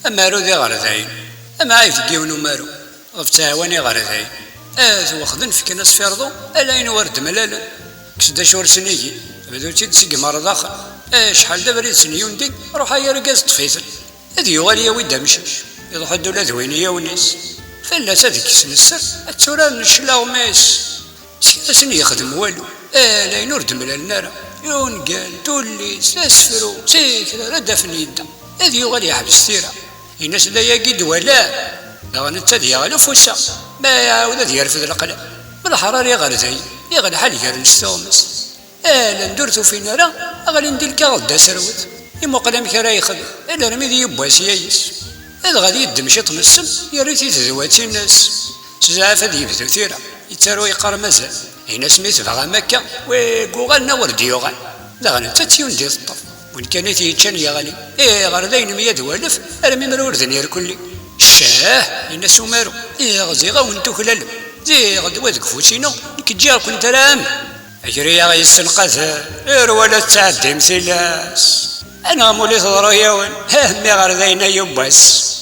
أمارو ذي غرزين أما عايف ديون ومارو غف تعاوني غرزين واخدن في كناس فيرضو ألاين ورد ملالا كسدا شور سنيكي بدو تيد مرض آخر شحال دابا ريد سنيون ديك روح يا رقاز طفيتل هذي يوالي ويدا مشاش يروح الدولة ذوينية وناس فلا سادك يسن السر التورا نشلا وماس سكاسني يخدم والو لا ينورد ملال نارا يون قال توليس اسفرو سيكلا ردا في اليدا هذي يغالي يحبس تيرا الناس لا يقيد ولا لا نتادي يغالي فوسا ما يعاود هذا يرفد القلم بالحرار يغال زي يغال حال يغال نستومس لا ندورتو في نارا غالي ندير كغدا سروت يمو قدام كرا يخدم الا رمي ذي يبواس يايس هذا غادي يدمشي طمسم يريتي تذواتي الناس سزعف هذي يبدو ثيرا يتارو يقار مازال هنا سميت بغا مكة وقوغالنا وردي يوغال لا غانا تاتيون ديال الطف وين كانت يتشان يا غالي غردين 100 والف رمي مرور يا كلي الشاه الناس ومارو غزي غاونتو كلالم زي غدوا ذك فوتينو كتجي كنت رام اجري يا غي السنقات ولا تعدي مثلاس انا مولي تضرو ياون مي غردين يباس